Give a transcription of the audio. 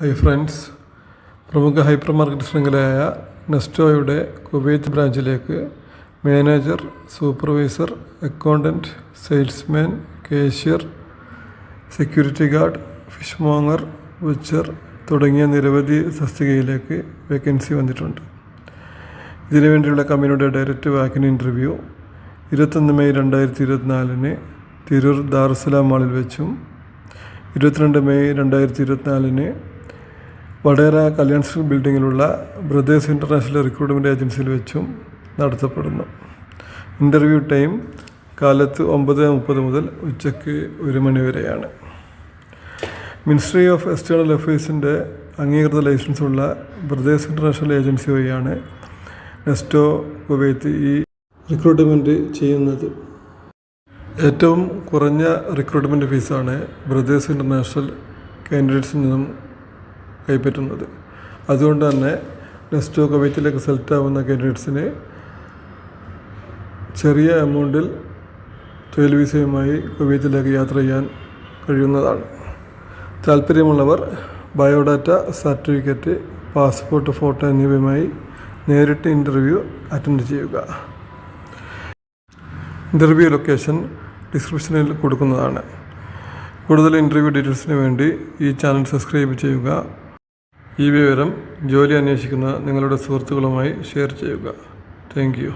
Hi friends, പ്രമുഖ hypermarket ശൃംഖലയായ നെസ്റ്റോയുടെ കുവൈത്ത് ബ്രാഞ്ചിലേക്ക് manager, supervisor, accountant, salesman, cashier, security guard, fishmonger, butcher തുടങ്ങിയ നിരവധി തസ്തികയിലേക്ക് വേക്കൻസി വന്നിട്ടുണ്ട്. ഇതിനുവേണ്ടിയുള്ള കമ്പനിയുടെ direct walk in interview 21 May 2024 Tirur Darussalam മാളിൽ വെച്ചും 22 മെയ് 2024 വടേര കല്യാൺ സ്ട്രീറ്റ് ബിൽഡിങ്ങിലുള്ള ബ്രദേഴ്സ് ഇൻ്റർനാഷണൽ റിക്രൂട്ട്മെൻറ്റ് ഏജൻസിയിൽ വെച്ചും നടത്തപ്പെടുന്നു. ഇൻ്റർവ്യൂ ടൈം കാലത്ത് 9:30 മുതൽ ഉച്ചയ്ക്ക് 1 മണി വരെയാണ്. മിനിസ്ട്രി ഓഫ് എക്സ്റ്റേണൽ അഫയേഴ്സിൻ്റെ അംഗീകൃത ലൈസൻസുള്ള ബ്രദേഴ്സ് ഇൻ്റർനാഷണൽ ഏജൻസി വഴിയാണ് നെസ്റ്റോ കുവൈത്ത് ഈ റിക്രൂട്ട്മെൻറ്റ് ചെയ്യുന്നത്. ഏറ്റവും കുറഞ്ഞ റിക്രൂട്ട്മെൻറ്റ് ഫീസാണ് ബ്രദേഴ്സ് ഇൻ്റർനാഷണൽ കാൻഡിഡേറ്റ്സിൽ നിന്നും കൈപ്പറ്റുന്നത്. അതുകൊണ്ട് തന്നെ നെസ്റ്റോ കുവൈത്തിലേക്ക് സെലക്ട് ആവുന്ന കാൻഡിഡേറ്റ്സിന് ചെറിയ എമൗണ്ടിൽ തൊഴിൽ വിസയുമായി കുവൈത്തിലേക്ക് യാത്ര ചെയ്യാൻ കഴിയുന്നതാണ്. താല്പര്യമുള്ളവർ ബയോഡാറ്റ, സർട്ടിഫിക്കറ്റ്, പാസ്പോർട്ട് ഫോട്ടോ എന്നിവയുമായി നേരിട്ട് ഇൻ്റർവ്യൂ അറ്റൻഡ് ചെയ്യുക. ഇൻ്റർവ്യൂ ലൊക്കേഷൻ ഡിസ്ക്രിപ്ഷനിൽ കൊടുക്കുന്നതാണ്. കൂടുതൽ ഇൻ്റർവ്യൂ ഡീറ്റെയിൽസിന് വേണ്ടി ഈ ചാനൽ സബ്സ്ക്രൈബ് ചെയ്യുക. ഈ വിവരം ജോലി അന്വേഷിക്കുന്ന നിങ്ങളുടെ സുഹൃത്തുക്കളുമായി ഷെയർ ചെയ്യുക. Thank you.